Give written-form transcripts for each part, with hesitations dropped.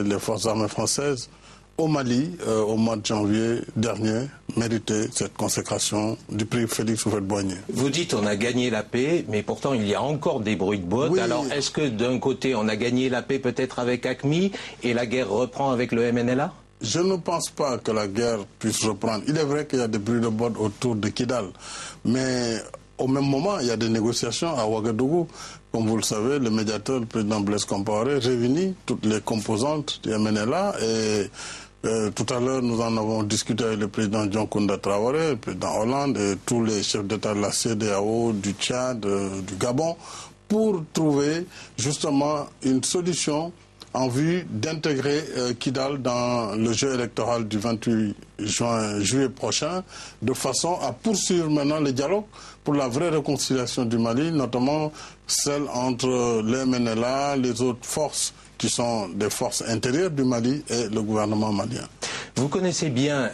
Les forces armées françaises au Mali, au mois de janvier dernier, méritaient cette consécration du prix Félix Houphouët-Boigny. Vous dites on a gagné la paix, mais pourtant il y a encore des bruits de bottes. Oui. Alors est-ce que d'un côté on a gagné la paix peut-être avec AQMI et la guerre reprend avec le MNLA? Je ne pense pas que la guerre puisse reprendre. Il est vrai qu'il y a des bruits de bottes autour de Kidal, mais au même moment, il y a des négociations à Ouagadougou. Comme vous le savez, le médiateur, le président Blaise Compaoré, réunit toutes les composantes du MNLA et tout à l'heure, nous en avons discuté avec le président Dioncounda Traoré, le président Hollande et tous les chefs d'État de la CEDEAO, du Tchad, du Gabon, pour trouver justement une solution en vue d'intégrer Kidal dans le jeu électoral du 28 juillet prochain, de façon à poursuivre maintenant le dialogue pour la vraie réconciliation du Mali, notamment celle entre le MNLA, les autres forces qui sont des forces intérieures du Mali et le gouvernement malien. Vous connaissez bien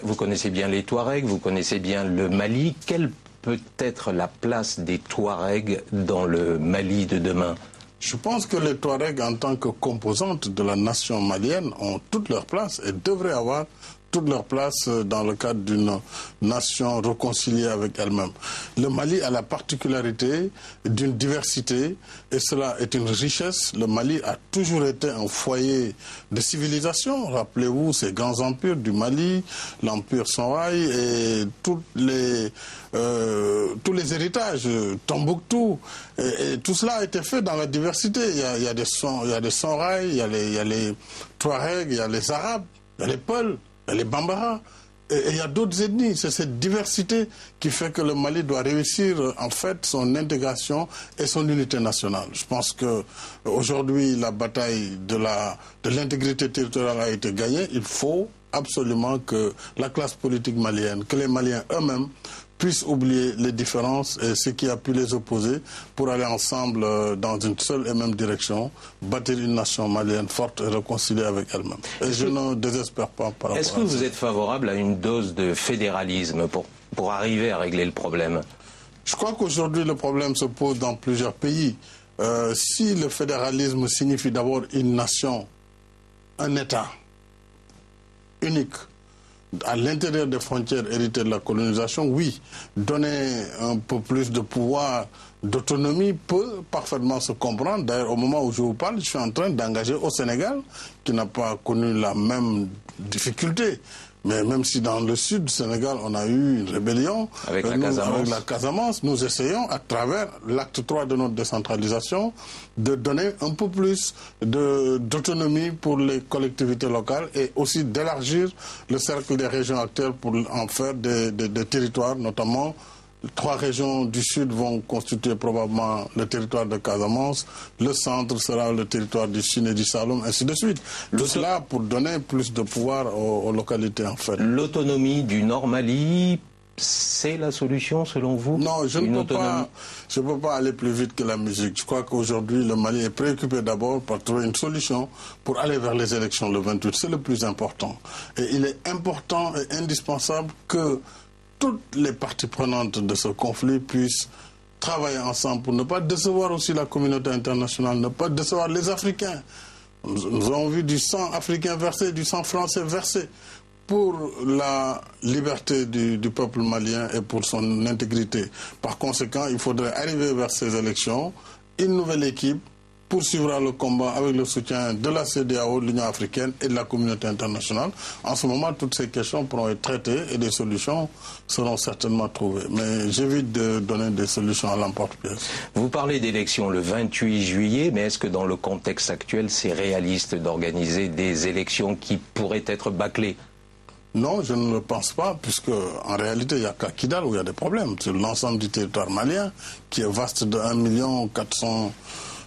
les Touaregs, vous connaissez bien le Mali. Quelle peut être la place des Touaregs dans le Mali de demain? Je pense que les Touaregs, en tant que composante de la nation malienne, ont toute leur place et devraient avoir toute leur place dans le cadre d'une nation réconciliée avec elle-même. Le Mali a la particularité d'une diversité et cela est une richesse. Le Mali a toujours été un foyer de civilisation. Rappelez-vous ces grands empires du Mali, l'empire Songhai et tous les héritages, Tombouctou. Et tout cela a été fait dans la diversité. Il y a des Songhai, il y a les Touaregs, il y a les Arabes, il y a les Peuls. Les Bambara, et il y a d'autres ethnies. C'est cette diversité qui fait que le Mali doit réussir en fait son intégration et son unité nationale. Je pense que aujourd'hui la bataille de l'intégrité territoriale a été gagnée. Il faut absolument que la classe politique malienne, que les Maliens eux-mêmes puissent oublier les différences et ce qui a pu les opposer pour aller ensemble dans une seule et même direction, bâtir une nation malienne forte et réconciliée avec elle-même. Et je ne désespère pas par rapport à ça. Est-ce que vous êtes favorable à une dose de fédéralisme pour arriver à régler le problème? Je crois qu'aujourd'hui le problème se pose dans plusieurs pays. Si le fédéralisme signifie d'abord une nation, un État unique, à l'intérieur des frontières héritées de la colonisation, oui, donner un peu plus de pouvoir, d'autonomie peut parfaitement se comprendre. D'ailleurs, au moment où je vous parle, je suis en train d'engager au Sénégal, qui n'a pas connu la même difficulté. Mais même si dans le sud du Sénégal, on a eu une rébellion avec la Casamance, nous essayons, à travers l'acte 3 de notre décentralisation, de donner un peu plus d'autonomie pour les collectivités locales et aussi d'élargir le cercle des régions actuelles pour en faire des territoires, notamment 3 régions du sud vont constituer probablement le territoire de Casamance, le centre sera le territoire du Sine et du Saloum, ainsi de suite. Tout cela pour donner plus de pouvoir aux localités en fait. L'autonomie du Nord Mali, c'est la solution selon vous? Non, je ne peux pas aller plus vite que la musique. Je crois qu'aujourd'hui le Mali est préoccupé d'abord par trouver une solution pour aller vers les élections le 28. C'est le plus important. Et il est important et indispensable que toutes les parties prenantes de ce conflit puissent travailler ensemble pour ne pas décevoir aussi la communauté internationale, ne pas décevoir les Africains. Nous avons vu du sang africain versé, du sang français versé pour la liberté du peuple malien et pour son intégrité. Par conséquent, il faudrait arriver vers ces élections, une nouvelle équipe poursuivra le combat avec le soutien de la CEDEAO, de l'Union africaine et de la communauté internationale. En ce moment, toutes ces questions pourront être traitées et des solutions seront certainement trouvées. Mais j'évite de donner des solutions à l'emporte-pièce. Vous parlez d'élections le 28 juillet, mais est-ce que dans le contexte actuel, c'est réaliste d'organiser des élections qui pourraient être bâclées? Non, je ne le pense pas, puisque en réalité, il n'y a qu'à Kidal où il y a des problèmes. Sur l'ensemble du territoire malien, qui est vaste de 1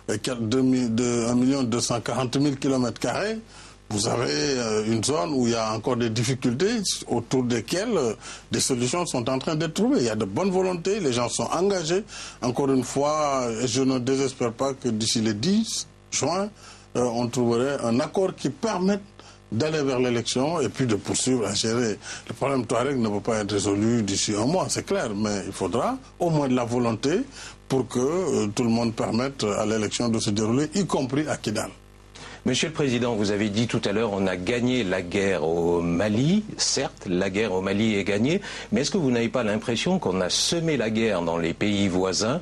240 000 km², vous avez une zone où il y a encore des difficultés autour desquelles des solutions sont en train d'être trouvées. Il y a de bonnes volontés, les gens sont engagés. Encore une fois, je ne désespère pas que d'ici le 10 juin, on trouverait un accord qui permette d'aller vers l'élection et puis de poursuivre à gérer. Le problème Touareg ne peut pas être résolu d'ici un mois, c'est clair, mais il faudra au moins de la volonté pour que tout le monde permette à l'élection de se dérouler, y compris à Kidal. Monsieur le Président, vous avez dit tout à l'heure, on a gagné la guerre au Mali. Certes, la guerre au Mali est gagnée, mais est-ce que vous n'avez pas l'impression qu'on a semé la guerre dans les pays voisins?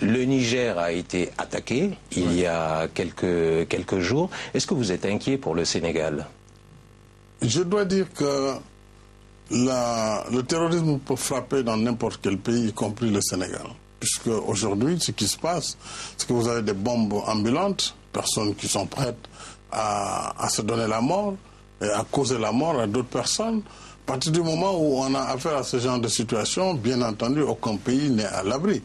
Le Niger a été attaqué il y a quelques jours. Est-ce que vous êtes inquiet pour le Sénégal? Je dois dire que le terrorisme peut frapper dans n'importe quel pays, y compris le Sénégal. Puisque aujourd'hui, ce qui se passe, c'est que vous avez des bombes ambulantes, personnes qui sont prêtes à se donner la mort et à causer la mort à d'autres personnes. À partir du moment où on a affaire à ce genre de situation, bien entendu, aucun pays n'est à l'abri.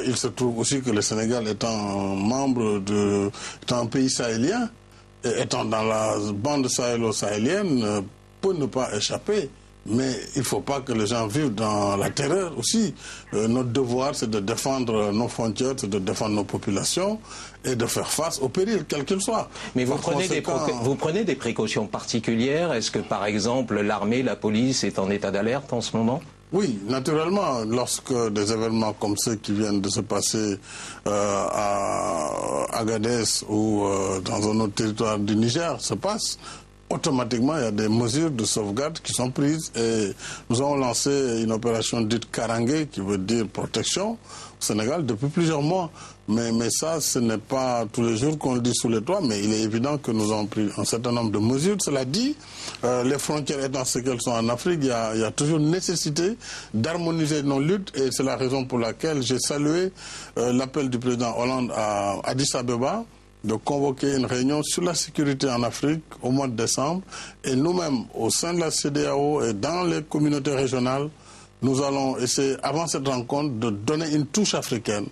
Il se trouve aussi que le Sénégal étant étant un pays sahélien, et étant dans la bande sahélo-sahélienne, peut ne pas échapper. Mais il ne faut pas que les gens vivent dans la terreur aussi. Notre devoir, c'est de défendre nos frontières, c'est de défendre nos populations et de faire face au péril, quel qu'il soit. Mais vous prenez des précautions particulières? Est-ce que, par exemple, l'armée, la police est en état d'alerte en ce moment? Oui, naturellement, lorsque des événements comme ceux qui viennent de se passer à Agadez ou dans un autre territoire du Niger se passent, automatiquement, il y a des mesures de sauvegarde qui sont prises et nous avons lancé une opération dite Karangé, qui veut dire protection, au Sénégal depuis plusieurs mois. Mais ça, ce n'est pas tous les jours qu'on le dit sous les toits, mais il est évident que nous avons pris un certain nombre de mesures. Cela dit, les frontières étant ce qu'elles sont en Afrique, il y a toujours nécessité d'harmoniser nos luttes et c'est la raison pour laquelle j'ai salué l'appel du président Hollande à Addis Abeba de convoquer une réunion sur la sécurité en Afrique au mois de décembre. Et nous-mêmes, au sein de la CEDEAO et dans les communautés régionales, nous allons essayer, avant cette rencontre, de donner une touche africaine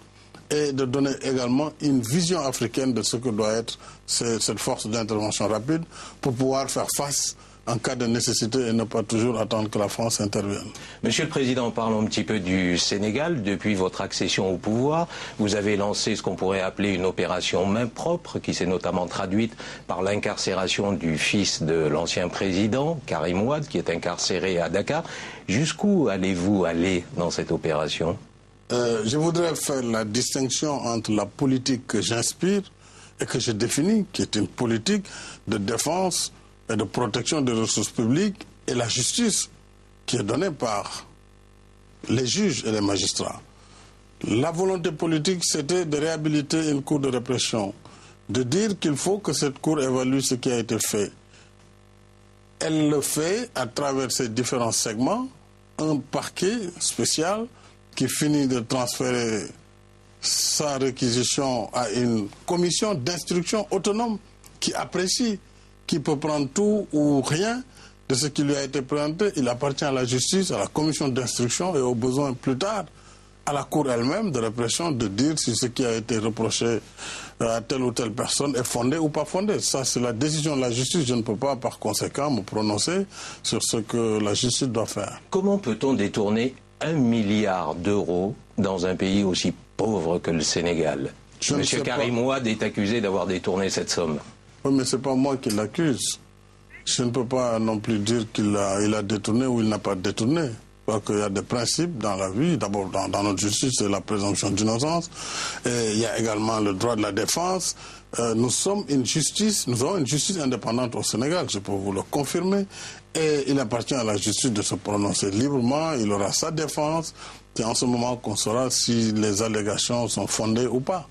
et de donner également une vision africaine de ce que doit être cette force d'intervention rapide pour pouvoir faire face en cas de nécessité et ne pas toujours attendre que la France intervienne. Monsieur le Président, parlons un petit peu du Sénégal. Depuis votre accession au pouvoir, vous avez lancé ce qu'on pourrait appeler une opération main propre qui s'est notamment traduite par l'incarcération du fils de l'ancien président, Karim Wade, qui est incarcéré à Dakar. Jusqu'où allez-vous aller dans cette opération? Je voudrais faire la distinction entre la politique que j'inspire et que je définis, qui est une politique de défense et de protection des ressources publiques, et la justice qui est donnée par les juges et les magistrats. La volonté politique, c'était de réhabiliter une cour de répression, de dire qu'il faut que cette cour évalue ce qui a été fait. Elle le fait à travers ses différents segments, un parquet spécial qui finit de transférer sa réquisition à une commission d'instruction autonome qui apprécie, qui peut prendre tout ou rien de ce qui lui a été présenté. Il appartient à la justice, à la commission d'instruction et au besoin plus tard à la cour elle-même de répression de dire si ce qui a été reproché à telle ou telle personne est fondé ou pas fondé. Ça, c'est la décision de la justice. Je ne peux pas, par conséquent, me prononcer sur ce que la justice doit faire. Comment peut-on détourner 1 milliard d'euros dans un pays aussi pauvre que le Sénégal? Monsieur Karim Wade est accusé d'avoir détourné cette somme. Oui, mais ce n'est pas moi qui l'accuse. Je ne peux pas non plus dire qu'il a détourné ou il n'a pas détourné. Je crois qu'il y a des principes dans la vie. D'abord, dans notre justice, c'est la présomption d'innocence. Et il y a également le droit de la défense. Nous avons une justice indépendante au Sénégal, je peux vous le confirmer. Et il appartient à la justice de se prononcer librement. Il aura sa défense. C'est en ce moment qu'on saura si les allégations sont fondées ou pas.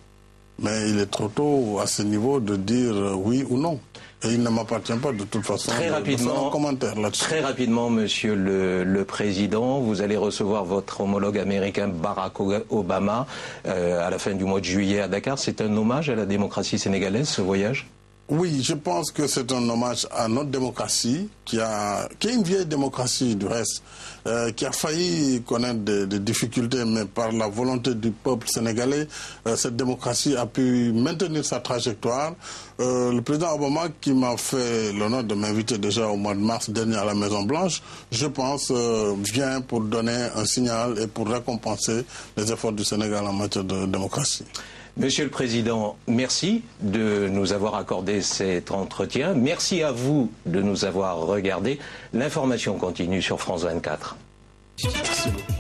Mais il est trop tôt à ce niveau de dire oui ou non. Et il ne m'appartient pas de toute façon de faire un commentaire là-dessus. Très rapidement, Monsieur le Président, vous allez recevoir votre homologue américain Barack Obama à la fin du mois de juillet à Dakar. C'est un hommage à la démocratie sénégalaise, ce voyage? Oui, je pense que c'est un hommage à notre démocratie, qui est une vieille démocratie du reste, qui a failli connaître des difficultés, mais par la volonté du peuple sénégalais, cette démocratie a pu maintenir sa trajectoire. Le président Obama, qui m'a fait l'honneur de m'inviter déjà au mois de mars dernier à la Maison-Blanche, je pense, vient pour donner un signal et pour récompenser les efforts du Sénégal en matière de démocratie. Monsieur le Président, merci de nous avoir accordé cet entretien. Merci à vous de nous avoir regardés. L'information continue sur France 24. Merci beaucoup.